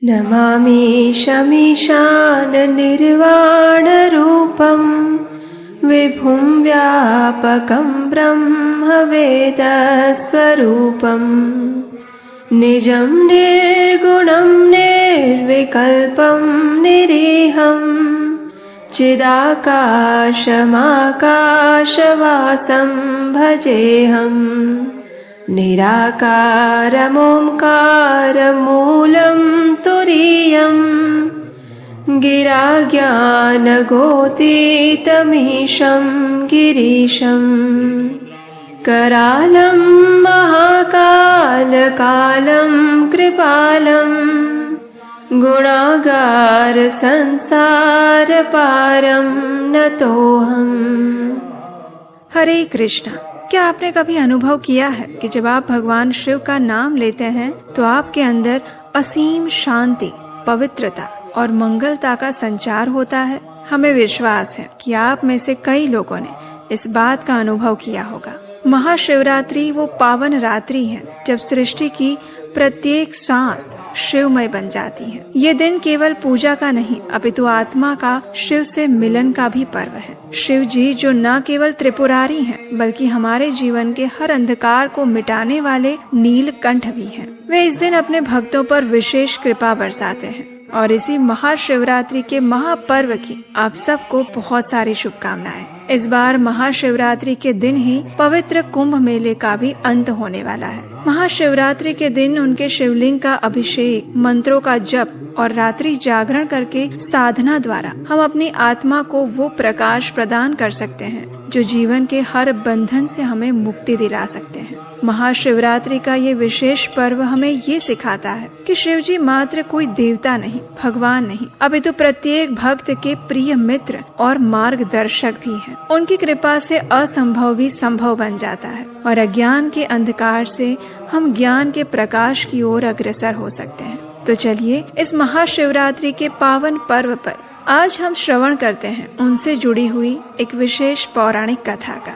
नमामि शमीशान निर्वाणरूपं विभुं व्यापकं ब्रह्मवेदस्वरूपं निजं निर्गुणं निर्विकल्पं निरीहं चिदाकाशमाकाशवासं भजेऽहम् निराकारमोङ्कारमूलं तुरीयं गिराज्ञानगोतीतमीशं गिरीशं करालं महाकालकालं कृपालं गुणागार संसारपारं नतोऽहम्। हरे कृष्णा। क्या आपने कभी अनुभव किया है कि जब आप भगवान शिव का नाम लेते हैं तो आपके अंदर असीम शांति, पवित्रता और मंगलता का संचार होता है? हमें विश्वास है कि आप में से कई लोगों ने इस बात का अनुभव किया होगा। महाशिवरात्रि वो पावन रात्रि है जब सृष्टि की प्रत्येक सांस शिवमय बन जाती है। ये दिन केवल पूजा का नहीं अपितु आत्मा का शिव से मिलन का भी पर्व है। शिव जी जो न केवल त्रिपुरारी हैं बल्कि हमारे जीवन के हर अंधकार को मिटाने वाले नीलकंठ भी हैं। वे इस दिन अपने भक्तों पर विशेष कृपा बरसाते हैं और इसी महाशिवरात्रि के महापर्व की आप सबको बहुत सारी शुभकामनाएं। इस बार महाशिवरात्रि के दिन ही पवित्र कुंभ मेले का भी अंत होने वाला है। महाशिवरात्रि के दिन उनके शिवलिंग का अभिषेक, मंत्रों का जप और रात्रि जागरण करके साधना द्वारा हम अपनी आत्मा को वो प्रकाश प्रदान कर सकते हैं जो जीवन के हर बंधन से हमें मुक्ति दिला सकते हैं। महाशिवरात्रि का ये विशेष पर्व हमें ये सिखाता है कि शिव जी मात्र कोई देवता नहीं, भगवान नहीं, अपितु प्रत्येक भक्त के प्रिय मित्र और मार्गदर्शक भी हैं। उनकी कृपा से असंभव भी संभव बन जाता है और अज्ञान के अंधकार से हम ज्ञान के प्रकाश की ओर अग्रसर हो सकते हैं। तो चलिए इस महाशिवरात्रि के पावन पर्व पर आज हम श्रवण करते हैं उनसे जुड़ी हुई एक विशेष पौराणिक कथा का,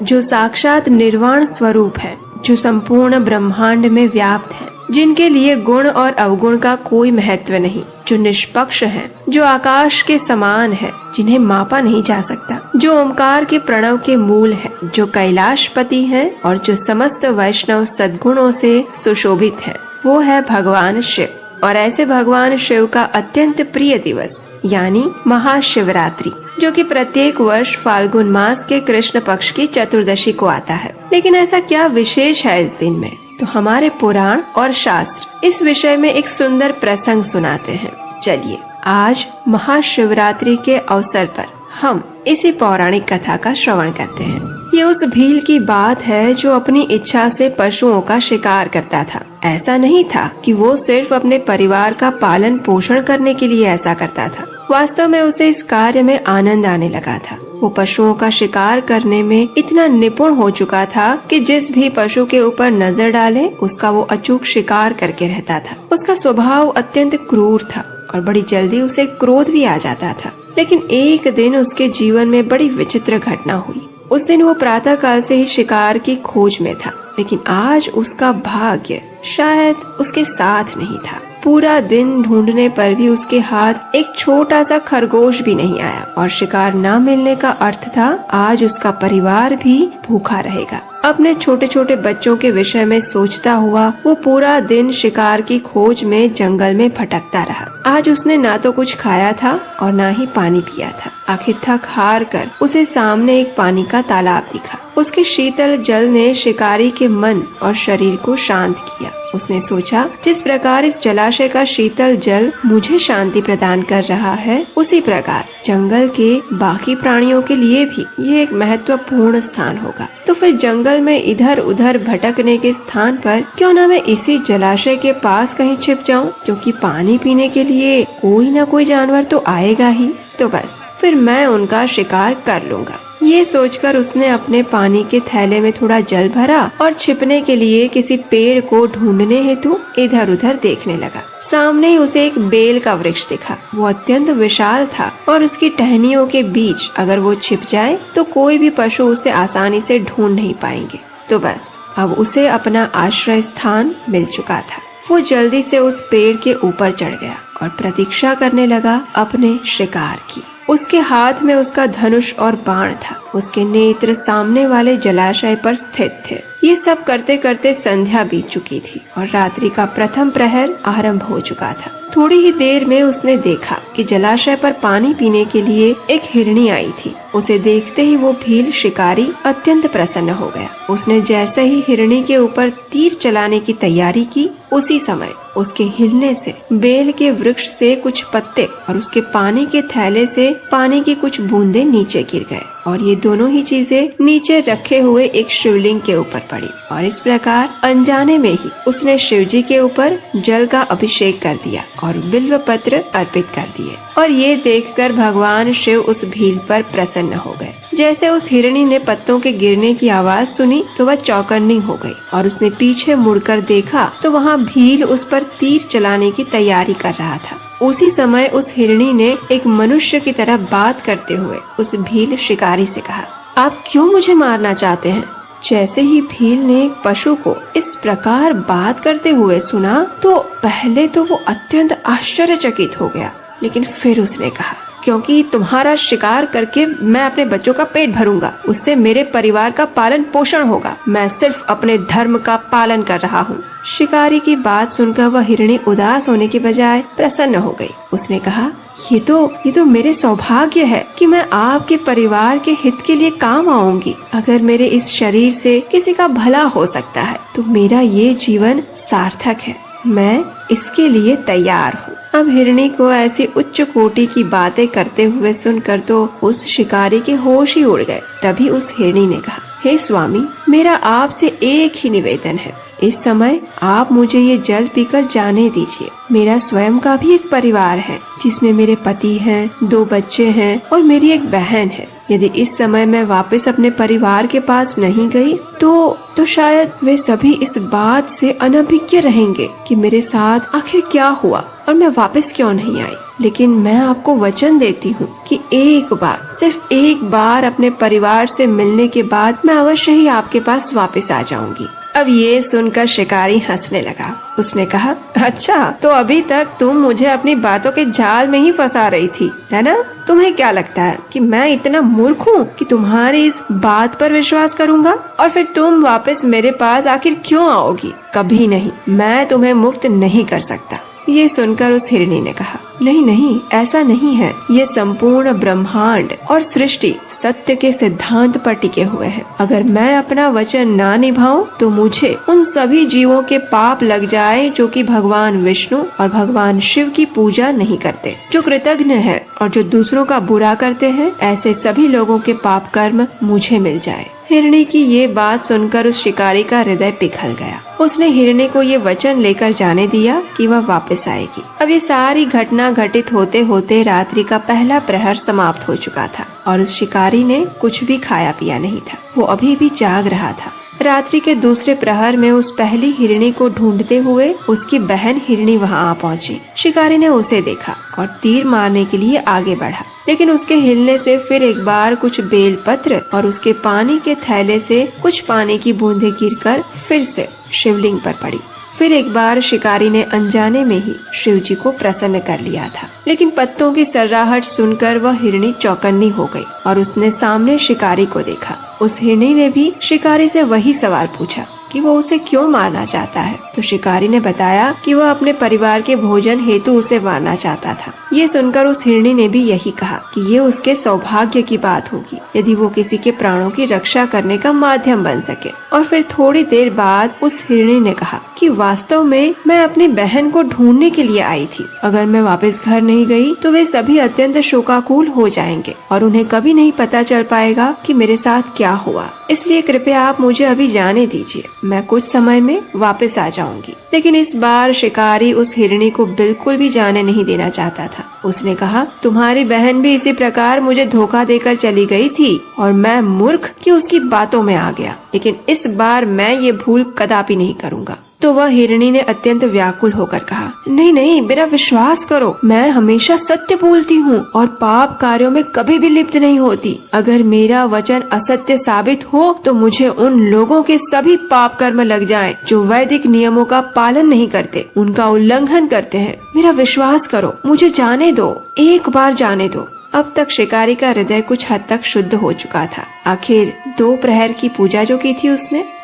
जो साक्षात निर्वाण स्वरूप है, जो संपूर्ण ब्रह्मांड में व्याप्त है, जिनके लिए गुण और अवगुण का कोई महत्व नहीं, जो निष्पक्ष है, जो आकाश के समान है, जिन्हें मापा नहीं जा सकता, जो ओमकार के प्रणव के मूल है, जो कैलाशपति है और जो समस्त वैष्णव सद्गुणों से सुशोभित है, वो है भगवान शिव। और ऐसे भगवान शिव का अत्यंत प्रिय दिवस यानी महाशिवरात्रि, जो कि प्रत्येक वर्ष फाल्गुन मास के कृष्ण पक्ष की चतुर्दशी को आता है। लेकिन ऐसा क्या विशेष है इस दिन में? तो हमारे पुराण और शास्त्र इस विषय में एक सुंदर प्रसंग सुनाते हैं। चलिए आज महाशिवरात्रि के अवसर पर हम इसी पौराणिक कथा का श्रवण करते हैं। ये उस भील की बात है जो अपनी इच्छा से पशुओं का शिकार करता था। ऐसा नहीं था कि वो सिर्फ अपने परिवार का पालन पोषण करने के लिए ऐसा करता था, वास्तव में उसे इस कार्य में आनंद आने लगा था। वो पशुओं का शिकार करने में इतना निपुण हो चुका था कि जिस भी पशु के ऊपर नजर डाले उसका वो अचूक शिकार करके रहता था। उसका स्वभाव अत्यंत क्रूर था और बड़ी जल्दी उसे क्रोध भी आ जाता था। लेकिन एक दिन उसके जीवन में बड़ी विचित्र घटना हुई। उस दिन वो प्रातः काल से ही शिकार की खोज में था, लेकिन आज उसका भाग्य शायद उसके साथ नहीं था। पूरा दिन ढूंढने पर भी उसके हाथ एक छोटा सा खरगोश भी नहीं आया और शिकार न मिलने का अर्थ था आज उसका परिवार भी भूखा रहेगा। अपने छोटे छोटे बच्चों के विषय में सोचता हुआ वो पूरा दिन शिकार की खोज में जंगल में भटकता रहा। आज उसने ना तो कुछ खाया था और ना ही पानी पिया था। आखिर थक हार कर उसे सामने एक पानी का तालाब दिखा। उसके शीतल जल ने शिकारी के मन और शरीर को शांत किया। उसने सोचा, जिस प्रकार इस जलाशय का शीतल जल मुझे शांति प्रदान कर रहा है, उसी प्रकार जंगल के बाकी प्राणियों के लिए भी ये एक महत्वपूर्ण स्थान होगा। तो फिर जंगल में इधर उधर भटकने के स्थान पर क्यों न मैं इसी जलाशय के पास कहीं छिप जाऊं, क्योंकि पानी पीने के लिए कोई न कोई जानवर तो आएगा ही, तो बस फिर मैं उनका शिकार कर लूंगा। ये सोचकर उसने अपने पानी के थैले में थोड़ा जल भरा और छिपने के लिए किसी पेड़ को ढूंढने हेतु इधर उधर देखने लगा। सामने ही उसे एक बेल का वृक्ष दिखा। वो अत्यंत विशाल था और उसकी टहनियों के बीच अगर वो छिप जाए तो कोई भी पशु उसे आसानी से ढूंढ नहीं पाएंगे। तो बस अब उसे अपना आश्रय स्थान मिल चुका था। वो जल्दी से उस पेड़ के ऊपर चढ़ गया और प्रतीक्षा करने लगा अपने शिकार की। उसके हाथ में उसका धनुष और बाण था। उसके नेत्र सामने वाले जलाशय पर स्थित थे। ये सब करते करते संध्या बीत चुकी थी और रात्रि का प्रथम प्रहर आरंभ हो चुका था। थोड़ी ही देर में उसने देखा कि जलाशय पर पानी पीने के लिए एक हिरणी आई थी। उसे देखते ही वो भील शिकारी अत्यंत प्रसन्न हो गया। उसने जैसे ही हिरणी के ऊपर तीर चलाने की तैयारी की, उसी समय उसके हिलने से बेल के वृक्ष से कुछ पत्ते और उसके पानी के थैले से पानी की कुछ बूंदें नीचे गिर गए और ये दोनों ही चीजें नीचे रखे हुए एक शिवलिंग के ऊपर पड़ी और इस प्रकार अनजाने में ही उसने शिवजी के ऊपर जल का अभिषेक कर दिया और बिल्व पत्र अर्पित कर दिए। और ये देखकर भगवान शिव उस भील पर प्रसन्न हो गए। जैसे उस हिरणी ने पत्तों के गिरने की आवाज सुनी तो वह चौकन्नी हो गई और उसने पीछे मुड़कर देखा तो वहाँ भील उस पर तीर चलाने की तैयारी कर रहा था। उसी समय उस हिरणी ने एक मनुष्य की तरह बात करते हुए उस भील शिकारी से कहा, आप क्यों मुझे मारना चाहते हैं? जैसे ही भील ने एक पशु को इस प्रकार बात करते हुए सुना तो पहले तो वो अत्यंत आश्चर्यचकित हो गया, लेकिन फिर उसने कहा, क्योंकि तुम्हारा शिकार करके मैं अपने बच्चों का पेट भरूंगा, उससे मेरे परिवार का पालन पोषण होगा। मैं सिर्फ अपने धर्म का पालन कर रहा हूँ। शिकारी की बात सुनकर वह हिरणी उदास होने के बजाय प्रसन्न हो गई। उसने कहा, ये तो मेरे सौभाग्य है कि मैं आपके परिवार के हित के लिए काम आऊंगी। अगर मेरे इस शरीर से किसी का भला हो सकता है तो मेरा ये जीवन सार्थक है। मैं इसके लिए तैयार हूँ। अब हिरणी को ऐसी उच्च कोटि की बातें करते हुए सुनकर तो उस शिकारी के होश ही उड़ गए। तभी उस हिरणी ने कहा, हे स्वामी, मेरा आपसे एक ही निवेदन है, इस समय आप मुझे ये जल पीकर जाने दीजिए। मेरा स्वयं का भी एक परिवार है जिसमें मेरे पति हैं, 2 बच्चे हैं और मेरी एक बहन है। यदि इस समय मैं वापस अपने परिवार के पास नहीं गई तो शायद वे सभी इस बात से अनभिज्ञ रहेंगे कि मेरे साथ आखिर क्या हुआ और मैं वापस क्यों नहीं आई। लेकिन मैं आपको वचन देती हूँ कि एक बार, सिर्फ एक बार अपने परिवार से मिलने के बाद मैं अवश्य ही आपके पास वापस आ जाऊंगी। अब ये सुनकर शिकारी हंसने लगा। उसने कहा, अच्छा, तो अभी तक तुम मुझे अपनी बातों के जाल में ही फंसा रही थी, है ना? तुम्हें क्या लगता है कि मैं इतना मूर्ख हूँ कि तुम्हारी इस बात पर विश्वास करूँगा? और फिर तुम वापस मेरे पास आखिर क्यों आओगी? कभी नहीं, मैं तुम्हें मुक्त नहीं कर सकता। ये सुनकर उस हिरणी ने कहा, नहीं, ऐसा नहीं है। ये संपूर्ण ब्रह्मांड और सृष्टि सत्य के सिद्धांत पर टिके हुए हैं। अगर मैं अपना वचन ना निभाऊं तो मुझे उन सभी जीवों के पाप लग जाए जो कि भगवान विष्णु और भगवान शिव की पूजा नहीं करते, जो कृतज्ञ हैं और जो दूसरों का बुरा करते हैं। ऐसे सभी लोगों के पाप कर्म मुझे मिल जाए। हिरणी की ये बात सुनकर उस शिकारी का हृदय पिघल गया। उसने हिरणी को ये वचन लेकर जाने दिया कि वह वापस आएगी। अब ये सारी घटना घटित होते होते रात्रि का पहला प्रहर समाप्त हो चुका था और उस शिकारी ने कुछ भी खाया पिया नहीं था। वो अभी भी जाग रहा था। रात्रि के दूसरे प्रहर में उस पहली हिरणी को ढूंढते हुए उसकी बहन हिरणी वहां आ पहुंची। शिकारी ने उसे देखा और तीर मारने के लिए आगे बढ़ा, लेकिन उसके हिलने से फिर एक बार कुछ बेलपत्र और उसके पानी के थैले से कुछ पानी की बूंदें गिरकर फिर से शिवलिंग पर पड़ी। फिर एक बार शिकारी ने अनजाने में ही शिव जी को प्रसन्न कर लिया था, लेकिन पत्तों की सर्राहट सुनकर वह हिरणी चौकन्नी हो गई और उसने सामने शिकारी को देखा। उस हिरणी ने भी शिकारी से वही सवाल पूछा कि वो उसे क्यों मारना चाहता है। तो शिकारी ने बताया कि वह अपने परिवार के भोजन हेतु उसे मारना चाहता था। ये सुनकर उस हिरणी ने भी यही कहा कि ये उसके सौभाग्य की बात होगी यदि वो किसी के प्राणों की रक्षा करने का माध्यम बन सके। और फिर थोड़ी देर बाद उस हिरणी ने कहा कि वास्तव में मैं अपनी बहन को ढूंढने के लिए आई थी। अगर मैं वापस घर नहीं गई तो वे सभी अत्यंत शोकाकुल हो जाएंगे और उन्हें कभी नहीं पता चल पाएगा कि मेरे साथ क्या हुआ। इसलिए कृपया आप मुझे अभी जाने दीजिए, मैं कुछ समय में वापस आ जाऊंगी। लेकिन इस बार शिकारी उस हिरणी को बिल्कुल भी जाने नहीं देना चाहता था। उसने कहा, तुम्हारी बहन भी इसी प्रकार मुझे धोखा देकर चली गई थी और मैं मूर्ख कि उसकी बातों में आ गया, लेकिन इस बार मैं ये भूल कदापि नहीं करूँगा। तो वह हिरणी ने अत्यंत व्याकुल होकर कहा, नहीं नहीं, मेरा विश्वास करो, मैं हमेशा सत्य बोलती हूँ और पाप कार्यों में कभी भी लिप्त नहीं होती। अगर मेरा वचन असत्य साबित हो तो मुझे उन लोगों के सभी पाप कर्म लग जाएं जो वैदिक नियमों का पालन नहीं करते, उनका उल्लंघन करते हैं। मेरा विश्वास करो, मुझे जाने दो, एक बार जाने दो। अब तक शिकारी का हृदय कुछ हद तक शुद्ध हो चुका था। आखिर 2 प्रहर की पूजा जो की थी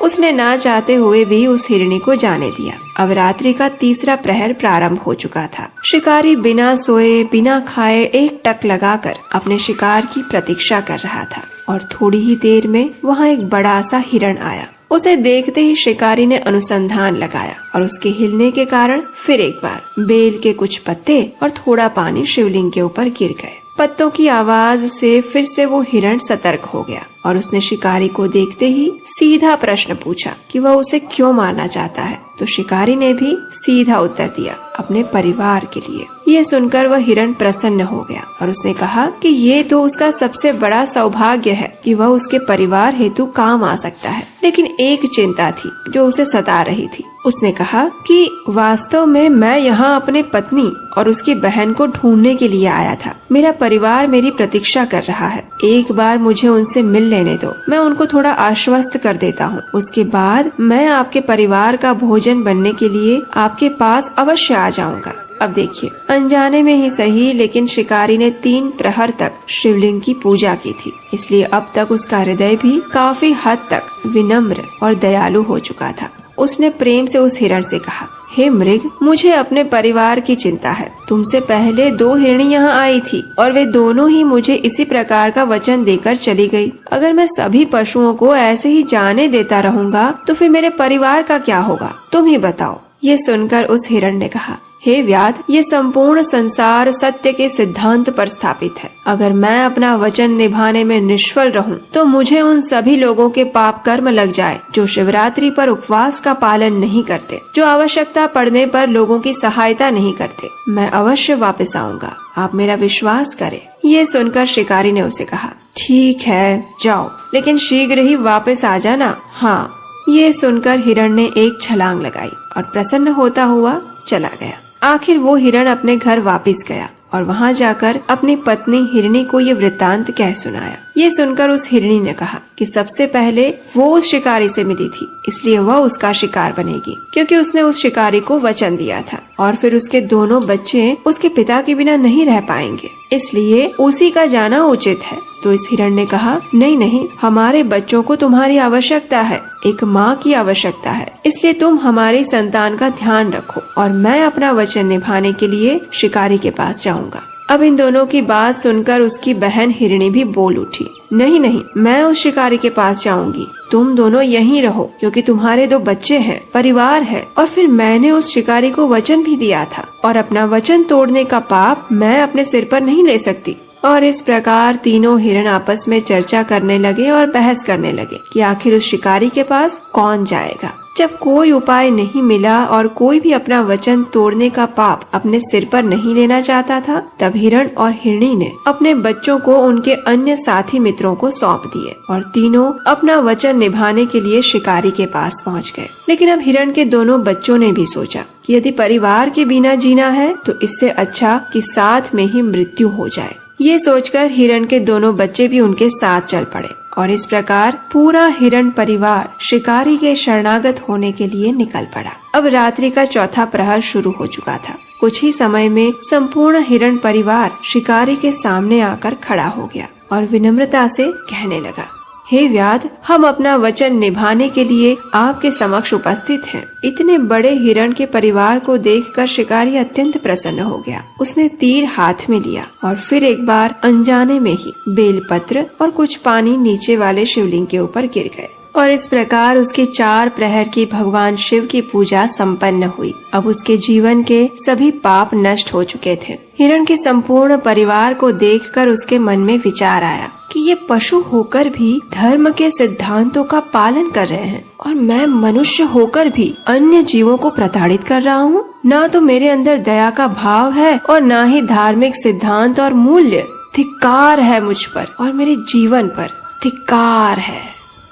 उसने ना चाहते हुए भी उस हिरणी को जाने दिया। अब रात्रि का 3रा प्रहर प्रारंभ हो चुका था। शिकारी बिना सोए बिना खाए एक टक लगाकर अपने शिकार की प्रतीक्षा कर रहा था और थोड़ी ही देर में वहाँ एक बड़ा सा हिरण आया। उसे देखते ही शिकारी ने अनुसंधान लगाया और उसके हिलने के कारण फिर एक बार बेल के कुछ पत्ते और थोड़ा पानी शिवलिंग के ऊपर गिर गए। पत्तों की आवाज से फिर से वो हिरण सतर्क हो गया और उसने शिकारी को देखते ही सीधा प्रश्न पूछा कि वह उसे क्यों मारना चाहता है। तो शिकारी ने भी सीधा उत्तर दिया, अपने परिवार के लिए। ये सुनकर वह हिरण प्रसन्न हो गया और उसने कहा कि ये तो उसका सबसे बड़ा सौभाग्य है कि वह उसके परिवार हेतु काम आ सकता है। लेकिन एक चिंता थी जो उसे सता रही थी। उसने कहा कि वास्तव में मैं यहाँ अपने पत्नी और उसकी बहन को ढूंढने के लिए आया था। मेरा परिवार मेरी प्रतीक्षा कर रहा है। एक बार मुझे उनसे मिल लेने दो, मैं उनको थोड़ा आश्वस्त कर देता हूँ। उसके बाद मैं आपके परिवार का भोजन बनने के लिए आपके पास अवश्य आ जाऊंगा। अब देखिए, अनजाने में ही सही, लेकिन शिकारी ने 3 प्रहर तक शिवलिंग की पूजा की थी, इसलिए अब तक उसका हृदय भी काफी हद तक विनम्र और दयालु हो चुका था। उसने प्रेम से उस हिरण से कहा, हे मृग, मुझे अपने परिवार की चिंता है। तुमसे पहले 2 हिरणी यहाँ आई थी और वे दोनों ही मुझे इसी प्रकार का वचन देकर चली गई। अगर मैं सभी पशुओं को ऐसे ही जाने देता रहूंगा तो फिर मेरे परिवार का क्या होगा, तुम ही बताओ। ये सुनकर उस हिरण ने कहा, हे व्याध, ये संपूर्ण संसार सत्य के सिद्धांत पर स्थापित है। अगर मैं अपना वचन निभाने में निष्फल रहूं, तो मुझे उन सभी लोगों के पाप कर्म लग जाए जो शिवरात्रि पर उपवास का पालन नहीं करते, जो आवश्यकता पड़ने पर लोगों की सहायता नहीं करते। मैं अवश्य वापस आऊंगा, आप मेरा विश्वास करें। ये सुनकर शिकारी ने उसे कहा, ठीक है, जाओ, लेकिन शीघ्र ही वापस आ जाना। हाँ। ये सुनकर हिरण ने एक छलांग लगाई और प्रसन्न होता हुआ चला गया। आखिर वो हिरण अपने घर वापस गया और वहाँ जाकर अपनी पत्नी हिरणी को ये वृत्तांत कह सुनाया। ये सुनकर उस हिरणी ने कहा कि सबसे पहले वो उस शिकारी से मिली थी, इसलिए वह उसका शिकार बनेगी, क्योंकि उसने उस शिकारी को वचन दिया था। और फिर उसके दोनों बच्चे उसके पिता के बिना नहीं रह पाएंगे, इसलिए उसी का जाना उचित है। तो इस हिरण ने कहा, नहीं नहीं, हमारे बच्चों को तुम्हारी आवश्यकता है, एक माँ की आवश्यकता है, इसलिए तुम हमारी संतान का ध्यान रखो और मैं अपना वचन निभाने के लिए शिकारी के पास जाऊंगा। अब इन दोनों की बात सुनकर उसकी बहन हिरणी भी बोल उठी, नहीं नहीं, मैं उस शिकारी के पास जाऊंगी, तुम दोनों यहीं रहो, क्योंकि तुम्हारे 2 बच्चे हैं, परिवार है, और फिर मैंने उस शिकारी को वचन भी दिया था और अपना वचन तोड़ने का पाप मैं अपने सिर पर नहीं ले सकती। और इस प्रकार तीनों हिरण आपस में चर्चा करने लगे और बहस करने लगे कि आखिर उस शिकारी के पास कौन जाएगा। जब कोई उपाय नहीं मिला और कोई भी अपना वचन तोड़ने का पाप अपने सिर पर नहीं लेना चाहता था, तब हिरण और हिरणी ने अपने बच्चों को उनके अन्य साथी मित्रों को सौंप दिए और तीनों अपना वचन निभाने के लिए शिकारी के पास पहुंच गए। लेकिन अब हिरण के दोनों बच्चों ने भी सोचा कि यदि परिवार के बिना जीना है तो इससे अच्छा कि साथ में ही मृत्यु हो जाए। ये सोचकर हिरण के दोनों बच्चे भी उनके साथ चल पड़े और इस प्रकार पूरा हिरण परिवार शिकारी के शरणागत होने के लिए निकल पड़ा। अब रात्रि का 4था प्रहर शुरू हो चुका था। कुछ ही समय में संपूर्ण हिरण परिवार शिकारी के सामने आकर खड़ा हो गया और विनम्रता से कहने लगा, हे व्याध, हम अपना वचन निभाने के लिए आपके समक्ष उपस्थित हैं। इतने बड़े हिरण के परिवार को देखकर शिकारी अत्यंत प्रसन्न हो गया। उसने तीर हाथ में लिया और फिर एक बार अनजाने में ही बेलपत्र और कुछ पानी नीचे वाले शिवलिंग के ऊपर गिर गए और इस प्रकार उसके 4 प्रहर की भगवान शिव की पूजा संपन्न हुई। अब उसके जीवन के सभी पाप नष्ट हो चुके थे। हिरण के संपूर्ण परिवार को देखकर उसके मन में विचार आया कि ये पशु होकर भी धर्म के सिद्धांतों का पालन कर रहे हैं और मैं मनुष्य होकर भी अन्य जीवों को प्रताड़ित कर रहा हूँ। ना तो मेरे अंदर दया का भाव है और ना ही धार्मिक सिद्धांत और मूल्य। धिक्कार है मुझ पर और मेरे जीवन पर, धिक्कार है।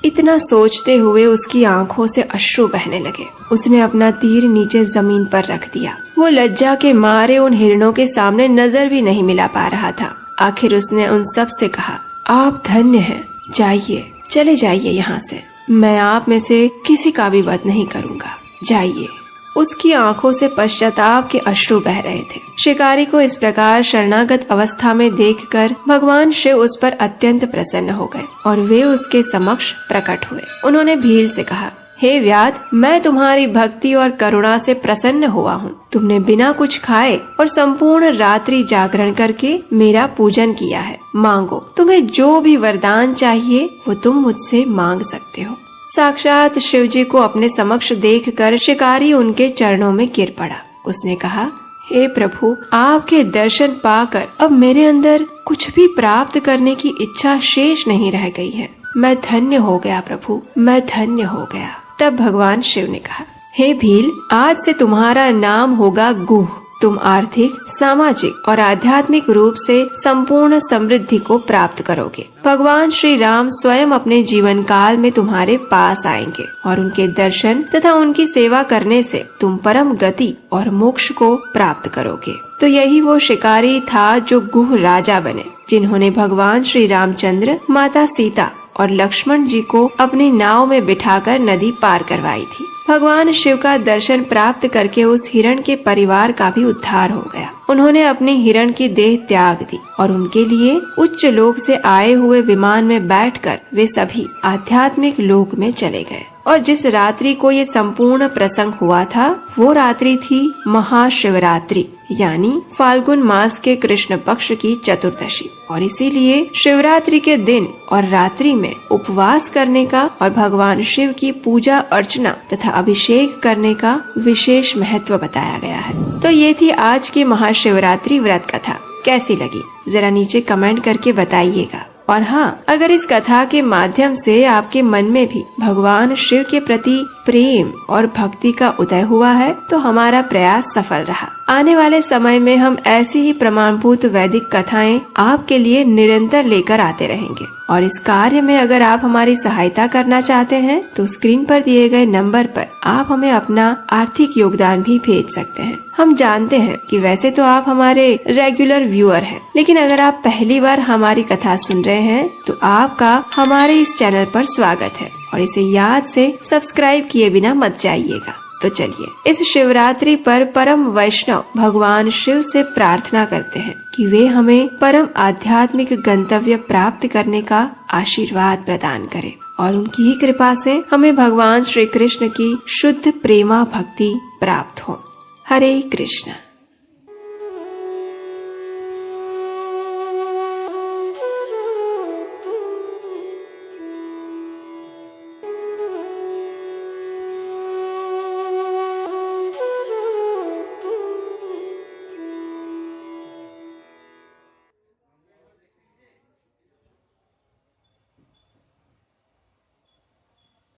इतना सोचते हुए उसकी आंखों से अश्रु बहने लगे। उसने अपना तीर नीचे जमीन पर रख दिया। वो लज्जा के मारे उन हिरणों के सामने नजर भी नहीं मिला पा रहा था। आखिर उसने उन सब से कहा, आप धन्य हैं, जाइए, चले जाइए यहाँ से। मैं आप में से किसी का भी वध नहीं करूँगा, जाइए। उसकी आंखों से पश्चाताप के अश्रु बह रहे थे। शिकारी को इस प्रकार शरणागत अवस्था में देखकर भगवान शिव उस पर अत्यंत प्रसन्न हो गए और वे उसके समक्ष प्रकट हुए। उन्होंने भील से कहा, हे व्याध, मैं तुम्हारी भक्ति और करुणा से प्रसन्न हुआ हूँ। तुमने बिना कुछ खाए और संपूर्ण रात्रि जागरण करके मेरा पूजन किया है। मांगो, तुम्हें जो भी वरदान चाहिए वो तुम मुझसे मांग सकते हो। साक्षात शिवजी को अपने समक्ष देखकर शिकारी उनके चरणों में गिर पड़ा। उसने कहा, हे प्रभु, आपके दर्शन पाकर अब मेरे अंदर कुछ भी प्राप्त करने की इच्छा शेष नहीं रह गई है। मैं धन्य हो गया प्रभु, मैं धन्य हो गया। तब भगवान शिव ने कहा, हे भील, आज से तुम्हारा नाम होगा गुह। तुम आर्थिक, सामाजिक और आध्यात्मिक रूप से संपूर्ण समृद्धि को प्राप्त करोगे। भगवान श्री राम स्वयं अपने जीवन काल में तुम्हारे पास आएंगे और उनके दर्शन तथा उनकी सेवा करने से तुम परम गति और मोक्ष को प्राप्त करोगे। तो यही वो शिकारी था जो गुह राजा बने, जिन्होंने भगवान श्री रामचंद्र, माता सीता और लक्ष्मण जी को अपनी नाव में बिठाकर नदी पार करवाई थी। भगवान शिव का दर्शन प्राप्त करके उस हिरण के परिवार का भी उद्धार हो गया। उन्होंने अपनी हिरण की देह त्याग दी और उनके लिए उच्च लोक से आए हुए विमान में बैठकर वे सभी आध्यात्मिक लोक में चले गए। और जिस रात्रि को ये संपूर्ण प्रसंग हुआ था वो रात्रि थी महाशिवरात्रि, यानी फाल्गुन मास के कृष्ण पक्ष की चतुर्दशी। और इसीलिए शिवरात्रि के दिन और रात्रि में उपवास करने का और भगवान शिव की पूजा अर्चना तथा अभिषेक करने का विशेष महत्व बताया गया है। तो ये थी आज की महाशिवरात्रि व्रत कथा। कैसी लगी जरा नीचे कमेंट करके बताइएगा। और हाँ, अगर इस कथा के माध्यम से आपके मन में भी भगवान शिव के प्रति प्रेम और भक्ति का उदय हुआ है तो हमारा प्रयास सफल रहा। आने वाले समय में हम ऐसी ही प्रमाणभूत वैदिक कथाएं आपके लिए निरंतर लेकर आते रहेंगे। और इस कार्य में अगर आप हमारी सहायता करना चाहते हैं तो स्क्रीन पर दिए गए नंबर पर आप हमें अपना आर्थिक योगदान भी भेज सकते हैं। हम जानते हैं कि वैसे तो आप हमारे रेगुलर व्यूअर हैं, लेकिन अगर आप पहली बार हमारी कथा सुन रहे हैं तो आपका हमारे इस चैनल पर स्वागत है और इसे याद से सब्सक्राइब किए बिना मत जाइएगा। तो चलिए इस शिवरात्रि पर परम वैष्णव भगवान शिव से प्रार्थना करते हैं कि वे हमें परम आध्यात्मिक गंतव्य प्राप्त करने का आशीर्वाद प्रदान करें और उनकी ही कृपा से हमें भगवान श्री कृष्ण की शुद्ध प्रेमा भक्ति प्राप्त हो। हरे कृष्ण।